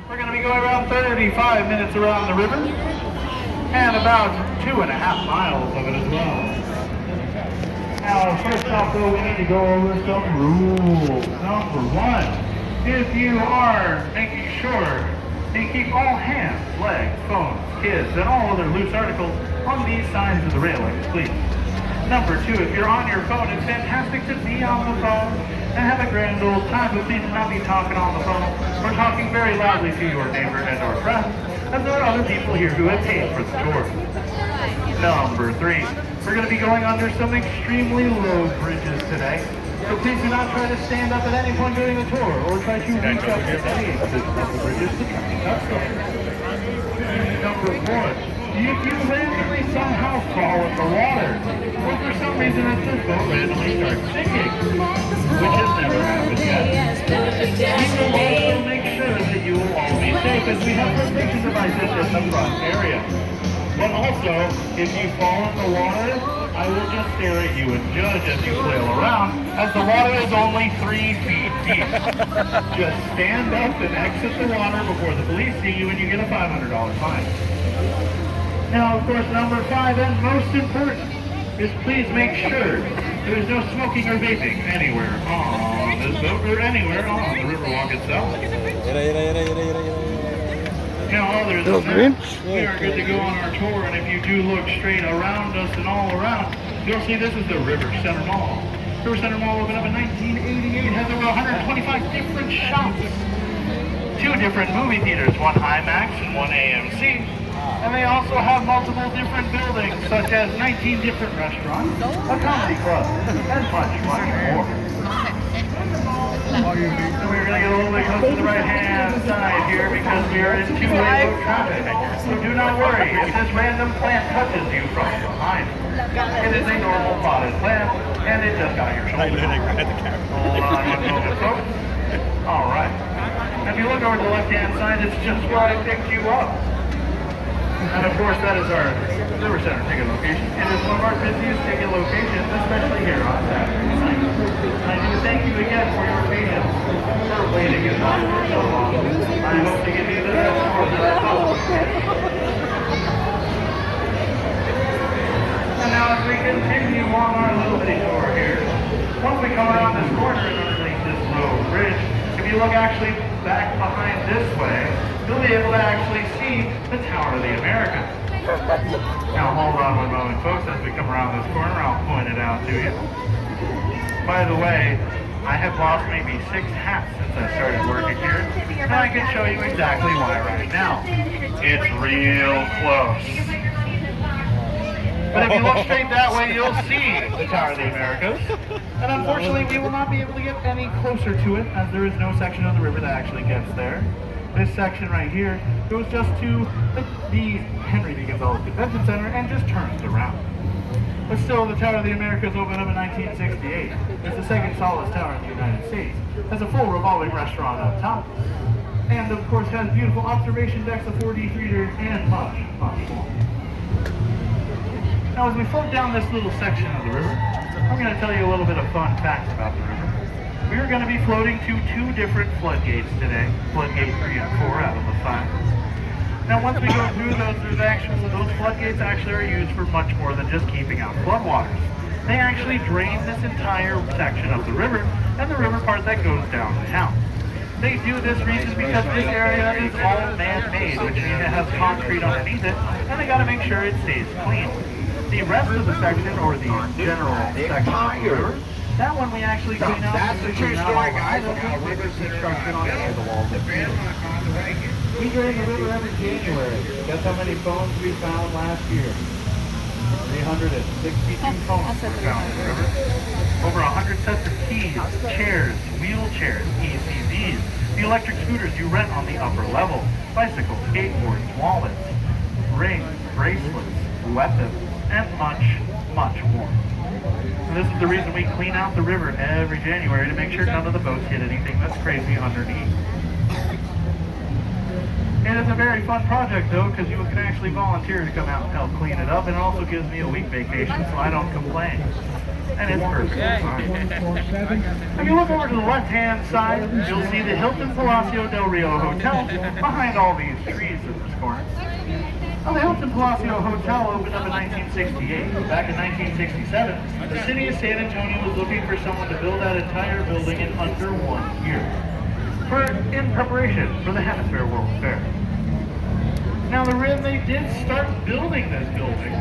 We're going to be going around 35 minutes around the river and about 2.5 miles of it as well. Now, first off though, we need to go over some rules. Number one, if you are making sure you keep all hands, legs, phones, kids, and all other loose articles on these sides of the railings, please. Number two, if you're on your phone, it's fantastic to be on the phone and have a grand old time, but please do not be talking on the phone or talking very loudly to your neighbor and or friend, as there are other people here who have paid for the tour. Number three, we're going to be going under some extremely low bridges today, so please do not try to stand up at any point during the tour or try to reach up to any of the bridges to try to touch them. Number four, if you randomly somehow fall in the water, or for some reason if this boat randomly starts sinking, which has never happened yet, we will also make sure that you will all be safe as we have protection devices in the front area. But also, if you fall in the water, I will just stare at you and judge as you flail around, as the water is only 3 feet deep. Just stand up and exit the water before the police see you and you get a $500 fine. Now, of course, number five, and most important, is please make sure there is no smoking or vaping anywhere on this boat or anywhere on the Riverwalk itself. Now, others than that, we are good to go on our tour, and if you do look straight around us and all around, you'll see this is the River Center Mall. River Center Mall opened up in 1988, has over 125 different shops, 2 different movie theaters, one IMAX and one AMC. And they also have multiple different buildings, such as 19 different restaurants, a comedy club, and much, much more. So we're going to get a little bit close to the right-hand side here because we are in two-way road traffic. So do not worry if this random plant touches you from behind. It is a normal potted plant, and it just got your shoulder. Hold on one moment, folks. All right. If you look over to the left-hand side, it's just where I picked you up. And of course, that is our River Center ticket location. It is one of our busiest ticket locations, especially here on Saturday night. I do thank you again for your patience, for waiting in line for so long. I hope to give you the best tour that I possibly can. And now as we continue on our little bitty tour here, once we come around this corner and underneath this low bridge, if you look actually back behind this way, you'll be able to actually see the Tower of the Americas. Now hold on one moment, folks, as we come around this corner, I'll point it out to you. By the way, I have lost maybe 6 hats since I started working here, and I can show you exactly why right now. It's real close. But if you look straight that way, you'll see the Tower of the Americas. And unfortunately, we will not be able to get any closer to it, as there is no section of the river that actually gets there. This section right here goes just to the Henry D. Gonzalez Convention Center and just turns around. But still, the Tower of the Americas opened up in 1968. It's the second tallest tower in the United States. Has a full revolving restaurant up top. And of course has beautiful observation decks, a 4D theater, and much, much more. Now as we float down this little section of the river, I'm going to tell you a little bit of fun facts about the river. We are going to be floating to 2 different floodgates today, floodgate 3 and 4 out of the 5. Now once we go through those floodgates actually are used for much more than just keeping out floodwaters. They actually drain this entire section of the river and the river part that goes downtown. They do this reason because this area is all man-made, which means it has concrete underneath it, and they got to make sure it stays clean. The rest of the section, or the general section of the river, that one we actually clean out. That's a true story, guys. How rivers construction on any of the walls. We drain the river every January. Guess how many phones we found last year? 362 phones were found in the river. Over 100 sets of keys, chairs, wheelchairs, ECVs, the electric scooters you rent on the upper level, bicycles, skateboards, wallets, rings, bracelets, weapons, and much, much more. And this is the reason we clean out the river every January, to make sure none of the boats hit anything that's crazy underneath. And it's a very fun project though, because you can actually volunteer to come out and help clean it up, and it also gives me a week vacation, so I don't complain. and it's perfectly fine. If you look over to the left-hand side, you'll see the Hilton Palacio del Rio Hotel behind all these trees in this corner. Now, the Hilton Palacio Hotel opened up in 1968. Back in 1967, the city of San Antonio was looking for someone to build that entire building in under 1 year, in preparation for the Hemisphere World Fair. Now, when they did start building this building,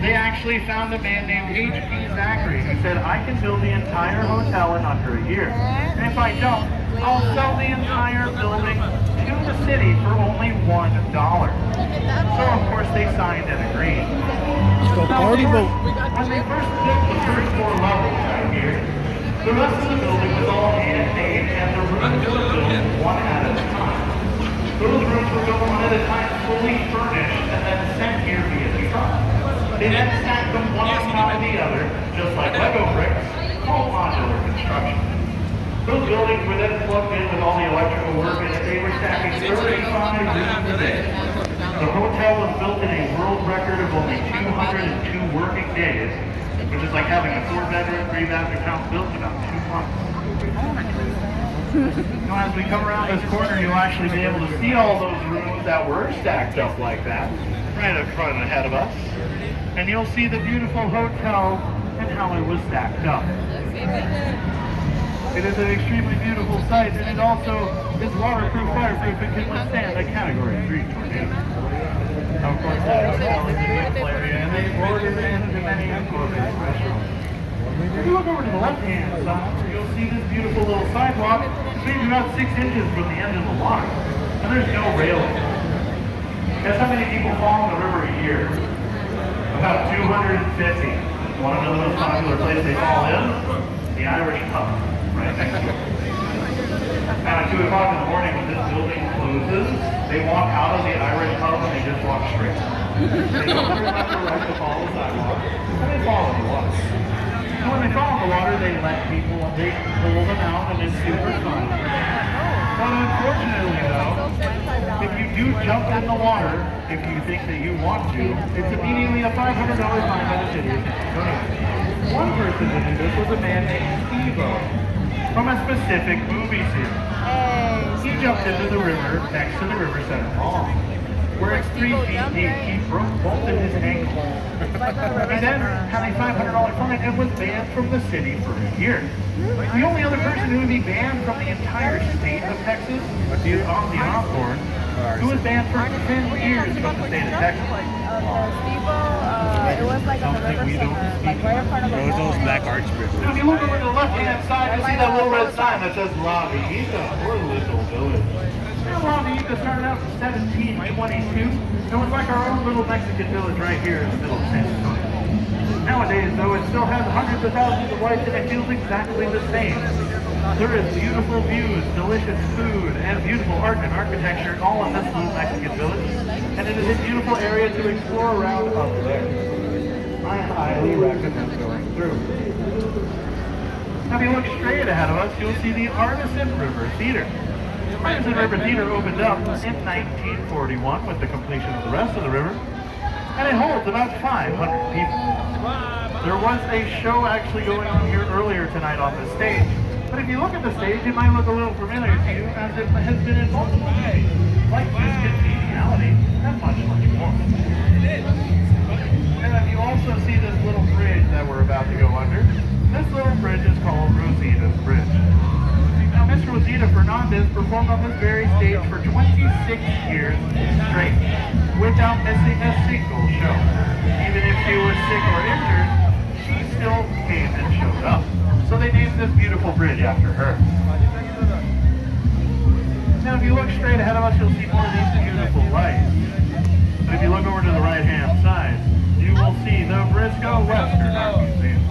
they actually found a man named H.P. Zachary who said, I can build the entire hotel in under a year. And if I don't, I'll sell the entire building to the city for only $1. So, of course, they signed and agreed. Now, when they first built the first 4 levels right here, the rest of the building was all handmade and the rooms were built one at a time. Those rooms were built one at a time, fully furnished, and then sent here via truck. They then stacked them one on top of the other, just like Lego bricks, called modular construction. Those buildings were then plugged in with all the electrical work, and they were stacking 35 rooms a day. The hotel was built in a world record of only 202 working days, which is like having a 4-bedroom, 3-bathroom house built in about 2 months. Now, as we come around this corner, you'll actually be able to see all those rooms that were stacked up like that, right up front and ahead of us. And you'll see the beautiful hotel and how it was stacked up. It is an extremely beautiful sight, and it also is waterproof, fireproof, and can withstand a Category 3 tornado. Now, of course, that hotel is a beautiful area, and they've ordered into many important restaurants. If you look over to the left-hand side, you'll see this beautiful little sidewalk. It's maybe about 6 inches from the end of the water, and there's no railing. Guess how many people fall in the river a year? About 250. Want to know the most popular place they fall in? The Irish pub, right next to it. Now at 2 o'clock in the morning when this building closes, they walk out of the Irish pub and they just walk straight. They don't ever have to right to follow the sidewalk, and they fall in the water. And when they fall in the water, they let people, they pull them out, and it's super fun. But unfortunately, though, if you do jump in the water, if you think that you want to, it's immediately a $500 fine by the city. One person that did this was a man named Steve-O from a specific movie series. He jumped into the river next to the River Center Mall, where it's 3 feet deep. He broke both of his ankles. He then had a $500 fine and was banned from the city for a year. The only other person who would be banned from the entire state of Texas is Ozzy Osbourne, who was banned for 10 years from the state of Texas. It was like on the river center, like right in front of the mall. Those black arch bricks. Now, if you look over to the left-hand side, you'll see that little red sign that says La Villita, or Little Village. Now, La Villita started out in 1722. It was like our own little Mexican village right here in the middle of San Antonio. Nowadays, though, it still has hundreds of thousands of lights, and it feels exactly the same. There is beautiful views, delicious food, and beautiful art and architecture all in this little Mexican village. And it is a beautiful area to explore around up there. I highly recommend going through. Now, if you look straight ahead of us, you'll see the Artisan River Theater. Artisan River Theater opened up in 1941 with the completion of the rest of the river, and it holds about 500 people. There was a show actually going on here earlier tonight on the stage, but if you look at the stage, it might look a little familiar to you as it has been in multiple movies, like Discontinuity and much, much more. And if you also see this little bridge that we're about to go under, this little bridge is called Rosita's Bridge. Now, Miss Rosita Fernandez performed on this very stage for 26 years straight, without missing a single show. Even if she was sick or injured, she still came and showed up. So they named this beautiful bridge after her. Now, if you look straight ahead of us, you'll see more of these beautiful lights. But if you look over to the right-hand side, you will see the Briscoe Western Art Museum.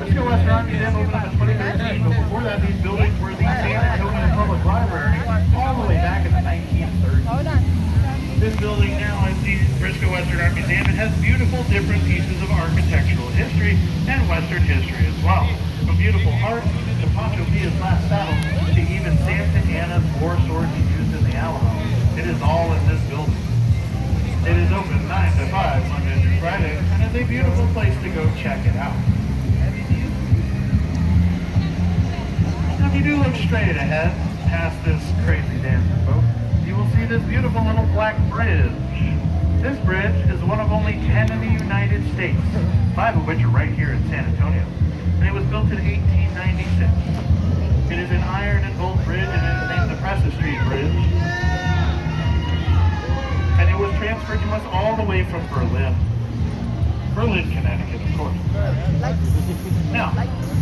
Briscoe Western Art Museum opened up in 2013, but before that, these buildings were the San Antonio Public Library all the way back in the 1930s. This building now is the Briscoe Western Art Museum. It has beautiful different pieces of architectural history and Western history as well. From beautiful art to Pancho Villa's last battle to even Santa Anna's war swords used in the Alamo. It is all in this building. It is open 9 to 5 Monday through Friday, and is a beautiful place to go check it out. look straight ahead, past this crazy dancing boat, you will see this beautiful little black bridge. This bridge is one of only 10 in the United States, 5 of which are right here in San Antonio. And it was built in 1896. It is an iron and gold bridge, and it is named the Presa Street Bridge. And it was transferred to us all the way from Berlin. Berlin, Connecticut, of course. Now,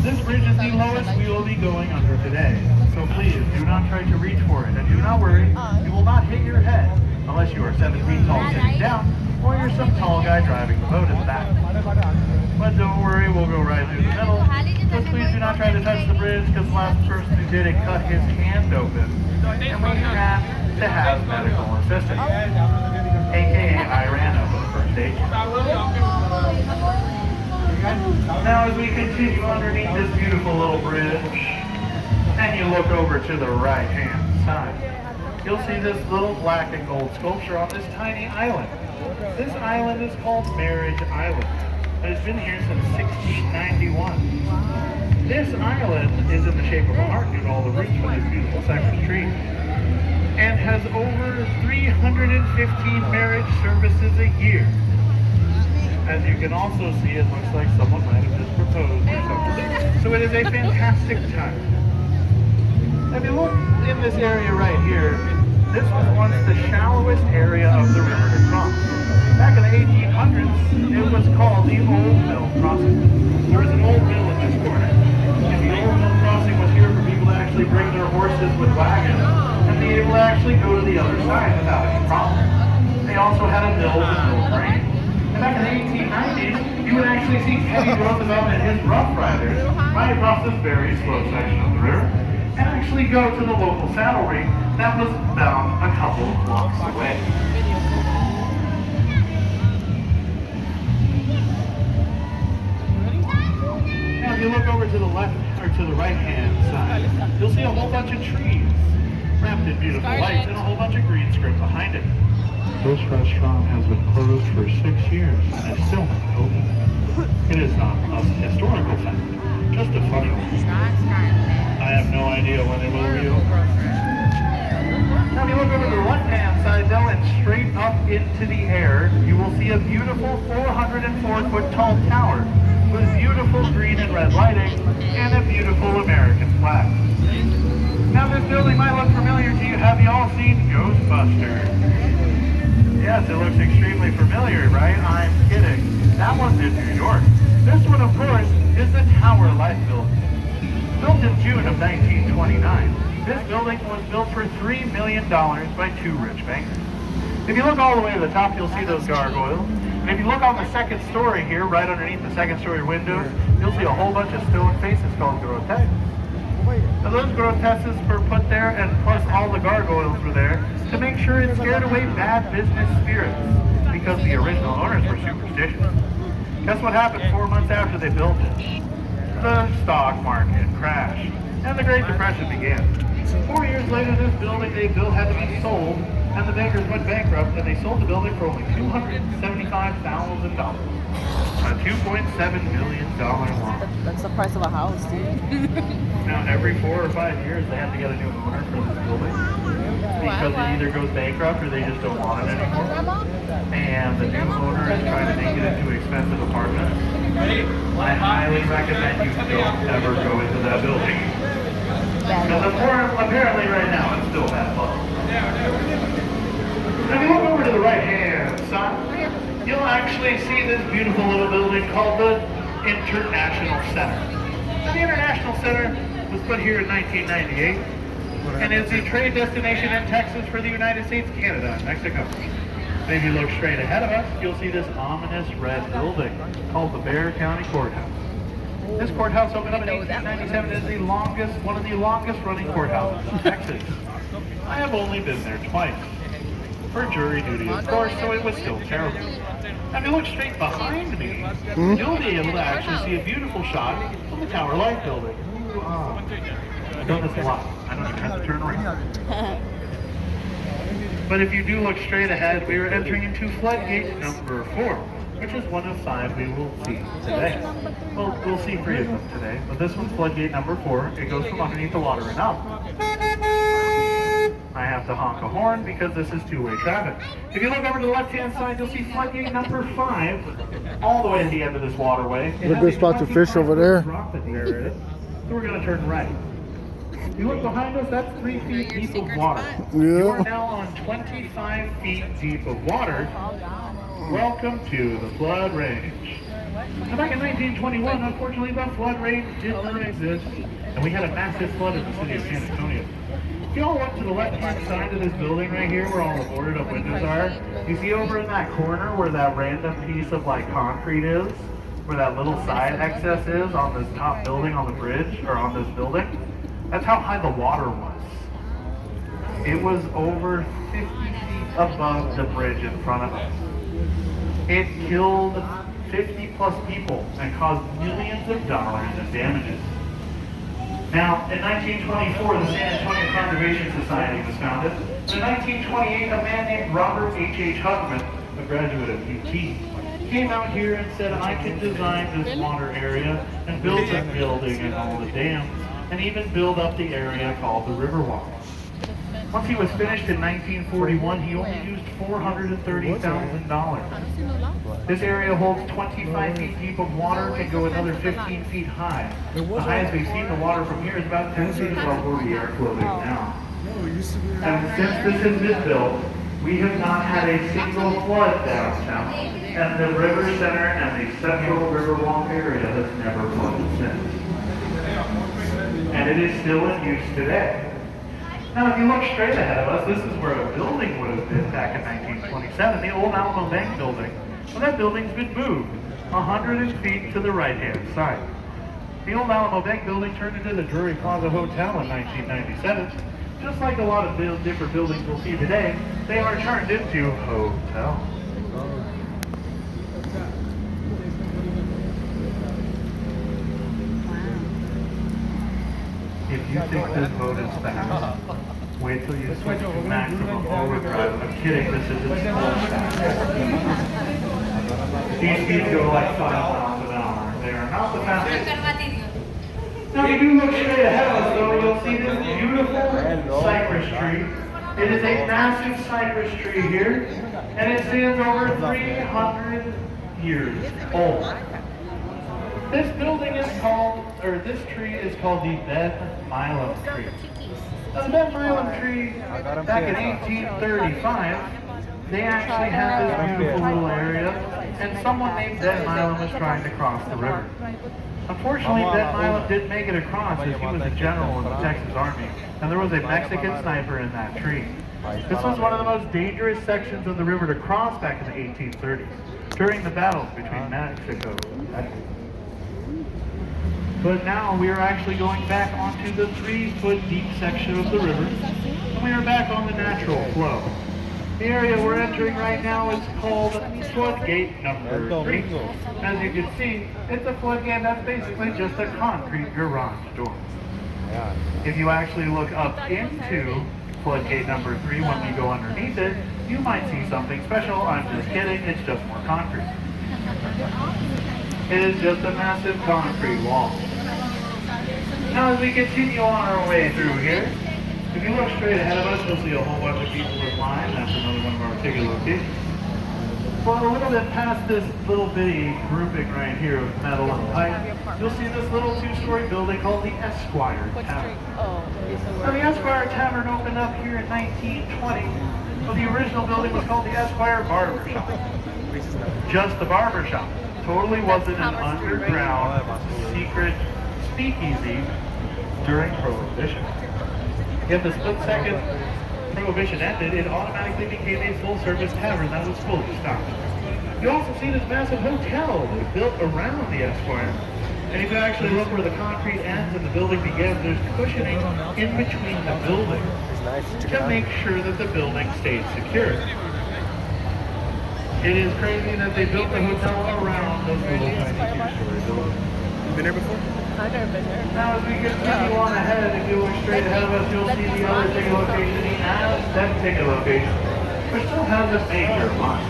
this bridge is the lowest we will be going under today. So please, do not try to reach for it. And do not worry, you will not hit your head unless you are 7 feet tall sitting down, or you're some tall guy driving the boat in the back. But don't worry, we'll go right through the middle. Just please do not try to touch the bridge, because the last person who did it cut his hand open. And we had to have medical assistance. AKA I ran over the first aid. Now as we continue underneath this beautiful little bridge, and you look over to the right hand side, you'll see this little black and gold sculpture on this tiny island. This island is called Marriage Island. It's been here since 1691. This island is in the shape of a heart due to all the roots from this beautiful cypress tree, and has over 315 marriage services a year. As you can also see, it looks like someone might have just proposed or something. So it is a fantastic time. If you look in this area right here, this was once the shallowest area of the river to cross. Back in the 1800s, it was called the Old Mill Crossing. There was an old mill in this corner. And the Old Mill Crossing was here for people to actually bring their horses with wagons and be able to actually go to the other side without any problem. They also had a mill with mill grain. And back in the 1890s, you would actually see Teddy Roosevelt and his Rough Riders ride across this very slow section of the river and actually go to the local saddlery that was bound a couple of blocks away. Now if you look over to the left or to the right hand side, you'll see a whole bunch of trees wrapped in beautiful lights and a whole bunch of green script behind it. This restaurant has been closed for 6 years and is still not open. It is not a historical fact, just a funny one. I have no idea when it will reopen. Now if you look over to the left-hand side though and straight up into the air, you will see a beautiful 404-foot tall tower with beautiful green and red lighting and a beautiful American flag. Now this building might look familiar to you. Have you all seen Ghostbusters? Yes, it looks extremely familiar, right? I'm kidding. That one's in New York. This one, of course, is the Tower Life Building. Built in June of 1929, this building was built for $3 million by 2 rich bankers. If you look all the way to the top, you'll see those gargoyles. And if you look on the second story here, right underneath the second story windows, you'll see a whole bunch of stone faces called grotesques. Now those grotesques were put there, and plus all the gargoyles were there, to make sure it scared away bad business spirits, because the original owners were superstitious. Guess what happened 4 months after they built it? The stock market crashed, and the Great Depression began. 4 years later, this building they built had to be sold, and the bankers went bankrupt, and they sold the building for only $275,000. A $2.7 million loan. That's the price of a house, dude. Now, every 4 or 5 years, they have to get a new owner for this building, because it either goes bankrupt or they just don't want it anymore. And the new owner is trying to make it into expensive apartments. I highly recommend you don't ever go into that building. Because apparently right now it's still that low. Now if you look over to the right hand side, you'll actually see this beautiful little building called the International Center. Now, the International Center was put here in 1998 and is the trade destination in Texas for the United States, Canada, and Mexico. If you look straight ahead of us, you'll see this ominous red building called the Bexar County Courthouse. This courthouse opened up in 1897 as one of the longest running courthouses in Texas. I have only been there twice. For jury duty, of course, so it was still terrible. Now, if you look straight behind me, you'll be able to actually see a beautiful shot of the Tower Life Building. I've done this a lot. I don't even have to turn around. But if you do look straight ahead, we are entering into floodgate number 4. which is one of 5 we will see today. Well, we'll see 3 of them today, but this one's floodgate number 4. It goes from underneath the water and up. I have to honk a horn because this is two-way traffic. If you look over to the left-hand side, you'll see floodgate number 5, all the way at the end of this waterway. What a good spot to fish over there. So we're going to turn right. You look behind us, that's 3 feet deep of water. Yeah. You are now on 25 feet deep of water. Welcome to the flood range. Now back in 1921, unfortunately, the flood range did not exist, and we had a massive flood in the city of San Antonio. If you all look to the left-hand side of this building right here, where all the boarded-up windows are, you see over in that corner where that random piece of like concrete is, where that little side excess is on this top building on the bridge, or on this building? That's how high the water was. It was over 50 feet above the bridge in front of us. It killed 50 plus people and caused millions of dollars in damages. Now, in 1924, the San Antonio Conservation Society was founded. In 1928, a man named Robert H. Hugman, a graduate of UT, came out here and said, I can design this water area and build a building and all the dams, and even build up the area called the Riverwalk. Once he was finished in 1941, he only used $430,000. This area holds 25 feet deep of water, can go another 15 feet high. The highest we've seen the water from here is about 10 feet above where we are floating now. And since this has been built, we have not had a single flood downtown. And the River Center and the Central Riverwalk area has never flooded since. And it is still in use today. Now, if you look straight ahead of us, this is where a building would have been back in 1927, the old Alamo Bank building. Well, that building's been moved 100 feet to the right-hand side. The old Alamo Bank building turned into the Drury Plaza Hotel in 1997. Just like a lot of different buildings we'll see today, they are turned into hotels. If you think this boat is fast, wait till you switch to maximum overdrive. I'm kidding, this isn't slow. These speeds go like 5 miles an hour. They are not the fastest. Now, if you do look straight ahead of us, though, you'll see this beautiful cypress tree. It is a massive cypress tree here, and it stands over 300 years old. This building is called, or this tree is called the Ben Milam tree. Now, the Ben Milam tree, back in 1835, they actually had this beautiful little area, and someone named Ben Milam was trying to cross the river. Unfortunately, Ben Milam didn't make it across as he was a general in the Texas Army, and there was a Mexican sniper in that tree. This was one of the most dangerous sections of the river to cross back in the 1830s, during the battles between Mexico and Texas. But now we are actually going back onto the 3-foot deep section of the river, and we are back on the natural flow. The area we're entering right now is called floodgate number 3. As you can see, it's a floodgate that's basically just a concrete garage door. If you actually look up into floodgate number 3 when we go underneath it, you might see something special. I'm just kidding, it's just more concrete. It is just a massive concrete wall. Now, as we continue on our way through here, if you look straight ahead of us, you'll see a whole bunch of people in line. That's another one of our ticket locations. Well, a little bit past this little bitty grouping right here of metal and pipe, you'll see this little 2-story building called the Esquire Tavern. Now, the Esquire Tavern opened up here in 1920. Well, the original building was called the Esquire Barber Shop. Just the barber shop. Totally wasn't an underground secret speakeasy during Prohibition. If the split second Prohibition ended, it automatically became a full-service tavern that was fully stocked. You also see this massive hotel built around the Esquire. And if you actually look where the concrete ends and the building begins, there's cushioning in between the buildings to make sure that the building stays secure. It is crazy that they built the hotel around this little tiny 2-story building. You been there before? I've never been there. Now, as we continue on ahead, if you look straight ahead of us, you'll see the other ticket location, the Aztec ticket location, which still has a major line.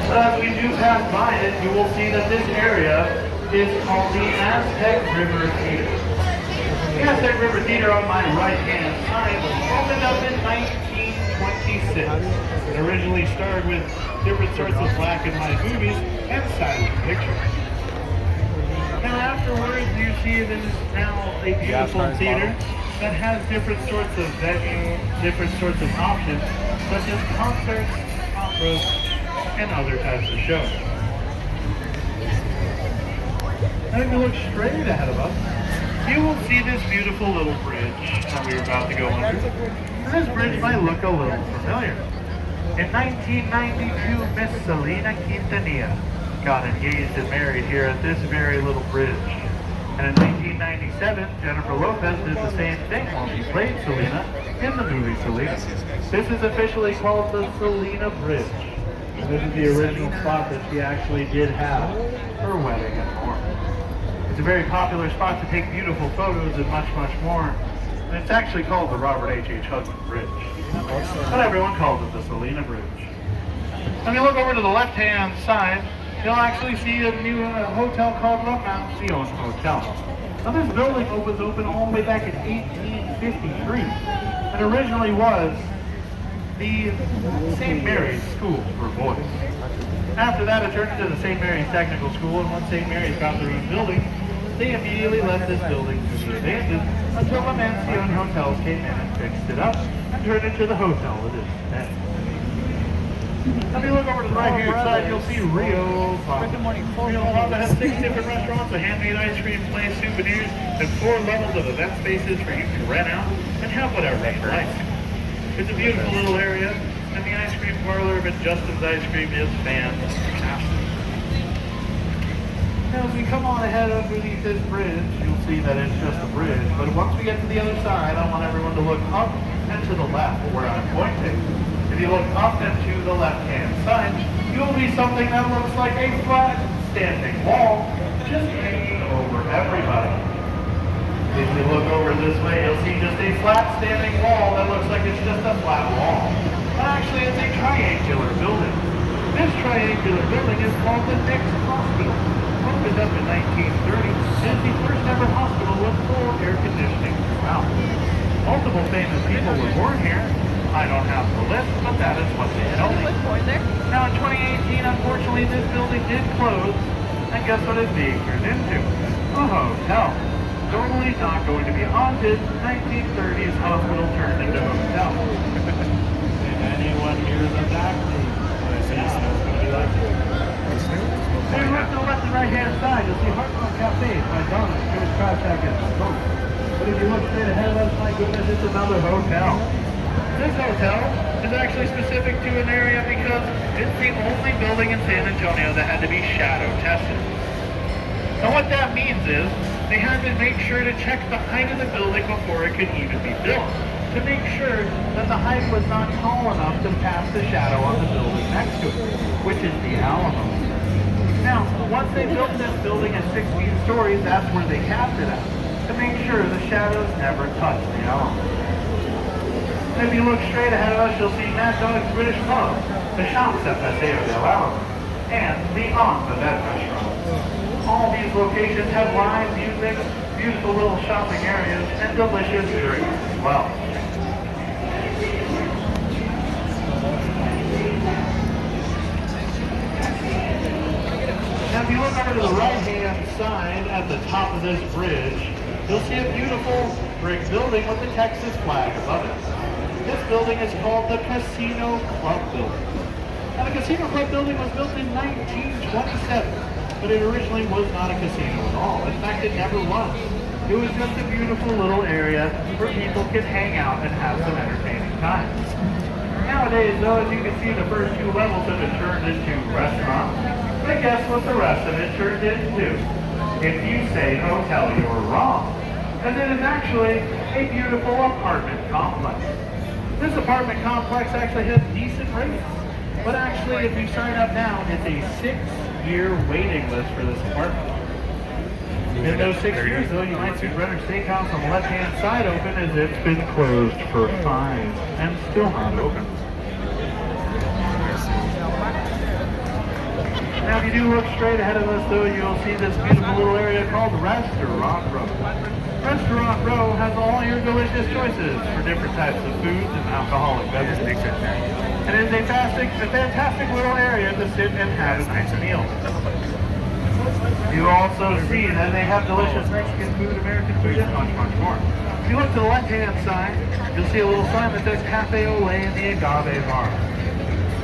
But as we do pass by it, you will see that this area is called the Aztec River Theater. The Aztec River Theater on my right-hand side opened up in 1926. It originally started with different sorts of black and white movies and silent pictures. Now afterwards, you see it is now a beautiful theater that has different sorts of venues, different sorts of options, such as concerts, operas, and other types of shows. And if you look straight ahead of us, you will see this beautiful little bridge that we are about to go under. And this bridge might look a little familiar. In 1992, Miss Selena Quintanilla got engaged and married here at this very little bridge. And in 1997, Jennifer Lopez did the same thing while she played Selena in the movie Selena. This is officially called the Selena Bridge. And this is the original spot that she actually did have her wedding and more. It's a very popular spot to take beautiful photos and much, much more. And it's actually called the Robert H. Hudson Bridge. But everyone calls it the Selena Bridge. When you look over to the left-hand side, you'll actually see a new hotel called La Mansion Hotel. Now this building was open all the way back in 1853 and originally was the St. Mary's School for Boys. After that it turned into the St. Mary's Technical School, and once St. Mary's got their own building, they immediately left this building to be abandoned until La Mansion Hotels came in and fixed it up and turned it into the hotel it is today. If you look over to the right-hand side, you'll see Rio Plaza. Rio Plaza has 6 different restaurants, a handmade ice cream place, souvenirs, and 4 levels of event spaces for you to rent out and have whatever you like. It's a beautiful little area, and the ice cream parlor of Justin's Ice Cream is fantastic. Now, as we come on ahead underneath this bridge, you'll see that it's just a bridge, but once we get to the other side, I want everyone to look up and to the left where I'm pointing. If you look up and to the left-hand side, you'll see something that looks like a flat standing wall just hanging over everybody. If you look over this way, you'll see just a flat standing wall that looks like it's just a flat wall. But actually, it's a triangular building. This triangular building is called the Next Hospital. Opened up in 1930, and it's the first ever hospital with full air conditioning throughout. Multiple famous people were born here. I don't have the list, but that is what they tell me. Now in 2018, unfortunately, this building did close, and guess what it's being turned into? A hotel. Normally not going to be haunted, 1930s hospital turned into hotel. Did anyone hear the back? Yeah, it's going to be like this. If you look to the left and right-hand side, you'll see Hard Rock Cafe by Donna, George Krausak, and Boat. But if you look straight ahead of us, my goodness, it's another hotel. This hotel is actually specific to an area because it's the only building in San Antonio that had to be shadow tested. And what that means is they had to make sure to check the height of the building before it could even be built, to make sure that the height was not tall enough to pass the shadow on the building next to it, which is the Alamo. Now, once they built this building at 16 stories, that's where they capped it at, to make sure the shadows never touch the Alamo. And if you look straight ahead of us, you'll see Mad Dog's British Pub, the Shops at Paseo del Alamo, and the On the Bed restaurant. All these locations have live music, beautiful little shopping areas, and delicious drinks as well. Now if you look over to the right-hand side at the top of this bridge, you'll see a beautiful brick building with the Texas flag above it. This building is called the Casino Club Building. Now the Casino Club Building was built in 1927, but it originally was not a casino at all. In fact, it never was. It was just a beautiful little area where people could hang out and have some entertaining time. Nowadays, though, as you can see, the first 2 levels have been turned into restaurants. But guess what the rest of it turned into? If you say hotel, you're wrong. As it is actually a beautiful apartment complex. This apartment complex actually has decent rates. But actually, if you sign up now, it's a 6-year waiting list for this apartment. In those 6 years, though, you might see Brenner Steakhouse on the left-hand side open as it's been closed for 5 and still not open. Now, if you do look straight ahead of us, though, you'll see this beautiful little area called Restaurant Row. Restaurant Row has all your delicious choices for different types of foods and alcoholic beverages. It is a fantastic little area to sit and have a nice meal. You also see that they have delicious Mexican food, American food, and much, much more. If you look to the left-hand side, you'll see a little sign that says Cafe Olé and the Agave Bar.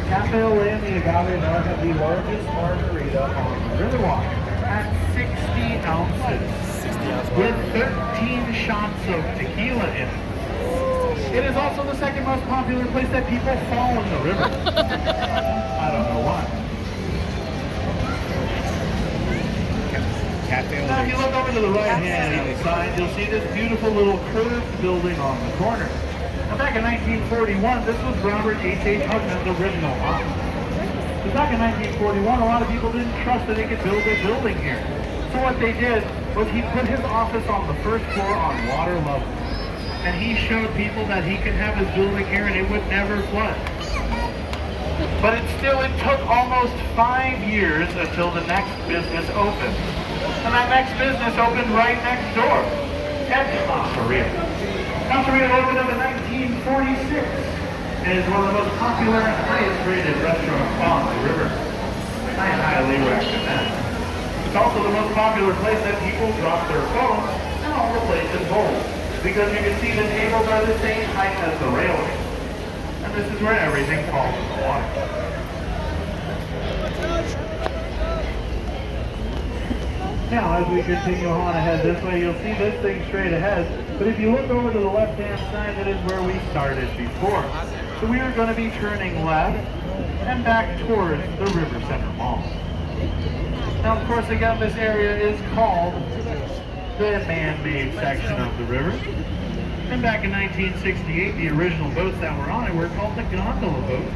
Cafe Olé and the Agave Bar have the largest margarita on the Riverwalk at 60 ounces with 13 shots of tequila in it. It is also the second most popular place that people fall in the river. I don't know why. Now, if you look over to the right-hand side, you'll see this beautiful little curved building on the corner. Now, back in 1941, this was Robert H.H. Hugman's original office. So back in 1941, a lot of people didn't trust that they could build a building here. So what they did was he put his office on the first floor on water level. And he showed people that he could have his building here and it would never flood. But it took almost 5 years until the next business opened. And that next business opened right next door at Contaria. Contaria opened up in 1946 and is one of the most popular and highest rated restaurants on the river. I highly recommend. It's also the most popular place that people drop their phones and all the places hold. Because you can see the tables are the same height as the railing. And this is where everything falls in the water. Now, as we continue on ahead this way, you'll see this thing straight ahead. But if you look over to the left-hand side, that is where we started before. So we are going to be turning left and back towards the River Center Mall. Now, of course, again, this area is called the man-made section of the river. And back in 1968, the original boats that were on it were called the gondola boats.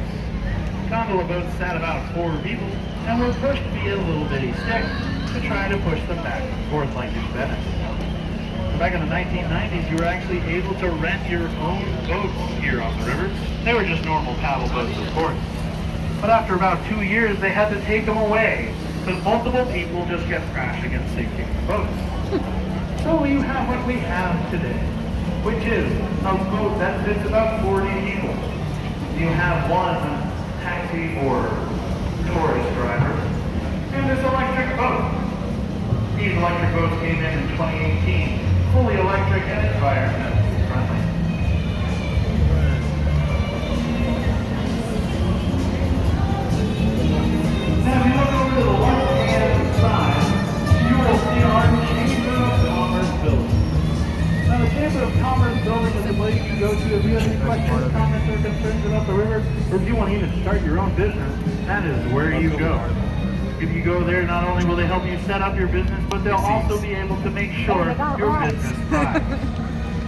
Gondola boats sat about 4 people and were pushed via little bitty sticks to try to push them back and forth like in Venice. Back in the 1990s, you were actually able to rent your own boats here on the river. They were just normal paddle boats, of course. But after about 2 years, they had to take them away because multiple people just kept crashing and sinking the boats. So you have what we have today, which is a boat that fits about 40 people. You have one taxi or tourist driver, and this electric boat. These electric boats came in 2018, fully electric and environmentally friendly. Now if you look over to the left-hand side, you will see our Chamber of Commerce building. Now the Chamber of Commerce building is a place you go to if you have any questions, comments, or concerns about the river, or if you want to even start your own business, that is where you go. If you go there, not only will they help you set up your business, but they'll also be able to make sure your business thrives.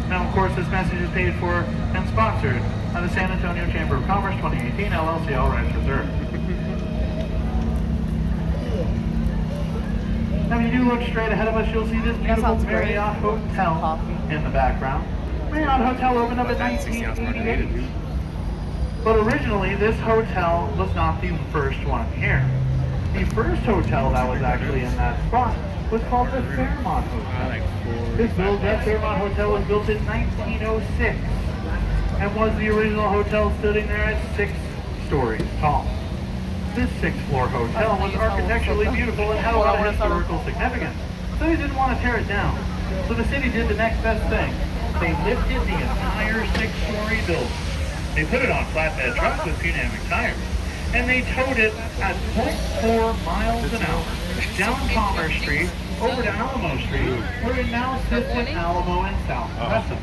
Now, of course, this message is paid for and sponsored by the San Antonio Chamber of Commerce 2018 LLC, all rights reserved. Now, if you do look straight ahead of us, you'll see this beautiful Marriott Hotel in the background. Marriott Hotel opened up in 1988. But originally, this hotel was not the first one here. The first hotel that was actually in that spot was called the Fairmont Hotel. That Fairmont Hotel was built in 1906 and was the original hotel sitting there at 6 stories tall. This 6th-floor hotel was architecturally beautiful and had a lot of historical significance, so they didn't want to tear it down. So the city did the next best thing. They lifted the entire 6-story building. They put it on flatbed trucks with pneumatic tires, and they towed it at 0.4 miles an hour down Commerce Street over to Alamo Street, where it now sits in Alamo and South Crescent.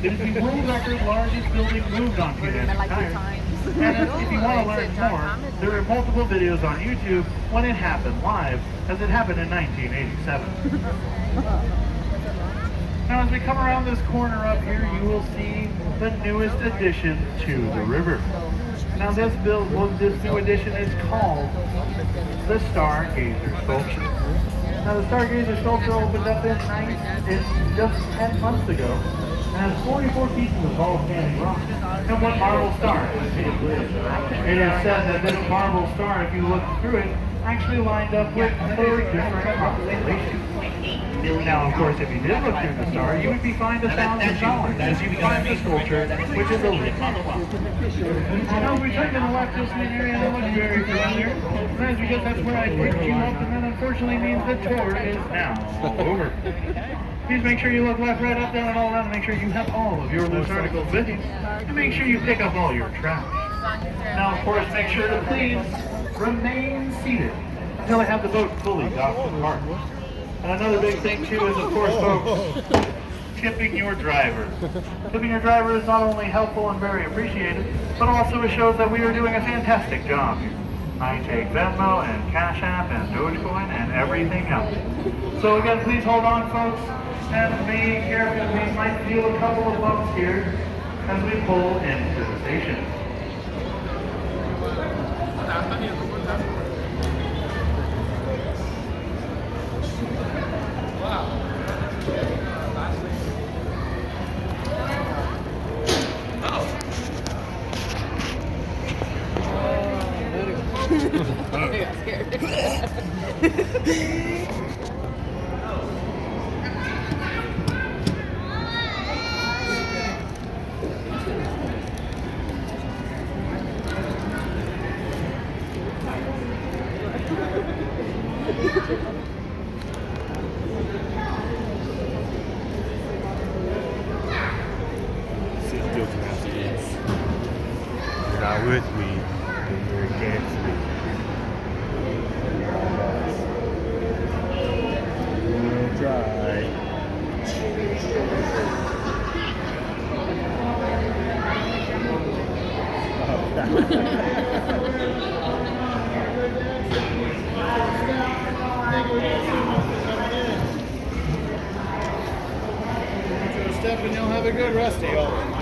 It is the world record largest building moved on pneumatic tires. And if you want to learn more, there are multiple videos on YouTube when it happened live, as it happened in 1987. Now as we come around this corner up here, you will see the newest addition to the river. Now this new addition is called the Stargazer Sculpture. Now the Stargazer Sculpture opened up in just 10 months ago and has 44 pieces of volcanic rock and one marble star. It is said that this marble star, if you look through it, actually lined up with 4 different constellations. Now, of course, if you did look through the star, you would be fined $1,000 as you find the sculpture, which is a little. Now, we took to the left this main area that looks very familiar. That's because that's where I picked you up, and that unfortunately means the tour is now over. Please make sure you look left, right, up, down, and all around to make sure you have all of your loose articles with you. And make sure you pick up all your trash. Now, of course, make sure to please remain seated until I have the boat fully docked and parked. And another big thing, too, is, of course, folks, tipping your driver. Tipping your driver is not only helpful and very appreciated, but also it shows that we are doing a fantastic job here. I take Venmo and Cash App and Dogecoin and everything else. So again, please hold on, folks, and be careful. We might feel a couple of bumps here as we pull into the station. I got scared. Still drafted. You're not with me, and you're against me. We'll try. Step and you'll have a good rest of y'all.